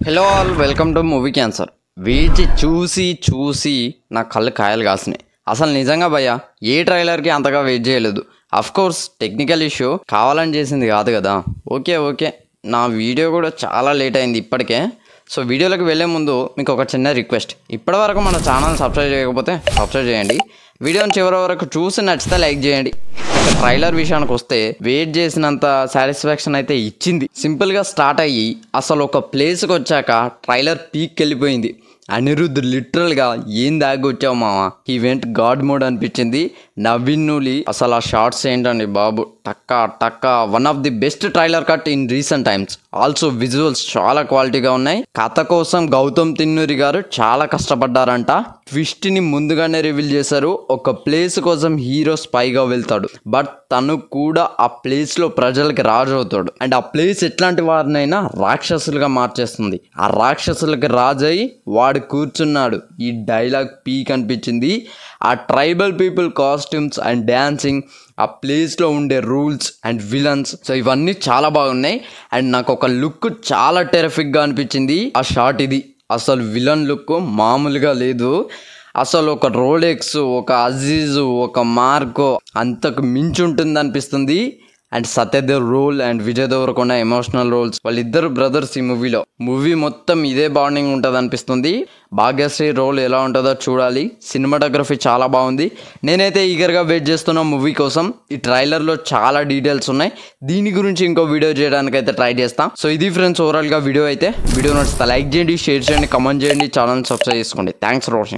Hello all welcome to movie cancer. వేచి చూసి నా కళ్ళు కాయలు కాసినాయి. అసలు నిజంగా భయ్యా ఏ ట్రైలర్కి అంతగా వెయిట్ చేయలేదు. అఫ్ కోర్స్ టెక్నికల్ ఇష్యూ కావాలని చేసింది కాదు కదా. ఓకే నా వీడియో కూడా చాలా లేట్ అయింది ఇప్పటికే. సో వీడియోలోకి వెళ్ళే ముందు మీకు ఒక చిన్న రిక్వెస్ట్, ఇప్పటివరకు మన ఛానల్ సబ్స్క్రైబ్ చేయకపోతే సబ్స్క్రైబ్ చేయండి. వీడియోని చివరి వరకు చూసి నచ్చితే లైక్ చేయండి. ట్రైలర్ విషయానికి వస్తే వెయిట్ చేసినంత సాటిస్ఫాక్షన్ అయితే ఇచ్చింది. సింపుల్గా స్టార్ట్ అయ్యి అసలు ఒక ప్లేస్కి వచ్చాక ట్రైలర్ పీక్ వెళ్ళిపోయింది. అనిరుద్ధ్ లిటరల్గా ఏం దాగొచ్చావు మావా, ఈవెంట్ గాడ్ మోడ్ అనిపించింది. నవీన్ నూలి అసలు ఆ షార్ట్స్ ఏంటండి బాబు, టక్కా one of the best trailer cut in recent times. Also visuals చాలా క్వాలిటీగా ఉన్నాయి. కథ కోసం గౌతమ్ తిన్నూరి గారు చాలా కష్టపడ్డారంట. ట్విస్ట్ని ముందుగానే రివీల్ చేశారు. ఒక ప్లేస్ కోసం హీరో స్పైగా వెళ్తాడు, బట్ తను కూడా ఆ ప్లేస్లో ప్రజలకి రాజు అవుతాడు. అండ్ ఆ ప్లేస్ ఎట్లాంటి వారినైనా రాక్షసులుగా మార్చేస్తుంది. ఆ రాక్షసులకి రాజు అయి వాడు కూర్చున్నాడు. ఈ డైలాగ్ పీక్ అనిపించింది. ఆ tribal people costumes and dancing, ఆ ప్లేస్లో ఉండే రూల్స్ అండ్ విలన్స్, సో ఇవన్నీ చాలా బాగున్నాయి. అండ్ నాకు ఒక లుక్ చాలా టెరిఫిక్గా అనిపించింది. ఆ షాట్ ఇది అసలు విలన్ లుక్ మామూలుగా లేదు. అసలు ఒక రోలెక్స్, ఒక అజీజ్, ఒక మార్కో అంతకు మించి ఉంటుంది అనిపిస్తుంది. And Satyadev role and Vijay Deverakonda emotional roles, వాళ్ళిద్దరు బ్రదర్స్. ఈ మూవీ మొత్తం ఇదే బాండింగ్ ఉంటుంది అనిపిస్తుంది. భాగ్యశ్రీ రోల్ ఎలా ఉంటుందో చూడాలి. సినిమాటోగ్రఫీ చాలా బాగుంది. నేనైతే ఈగర్గా వెయిట్ చేస్తున్నా మూవీ కోసం. ఈ ట్రైలర్లో చాలా డీటెయిల్స్ ఉన్నాయి. దీని గురించి ఇంకో వీడియో చేయడానికి అయితే ట్రై చేస్తాం. సో ఇది ఫ్రెండ్స్ ఓవరాల్గా వీడియో అయితే. వీడియో నచ్చితే లైక్ చేయండి, షేర్ చేయండి, కమెంట్ చేయండి, ఛానల్ సబ్స్క్రైబ్ చేసుకోండి. Thanks for watching.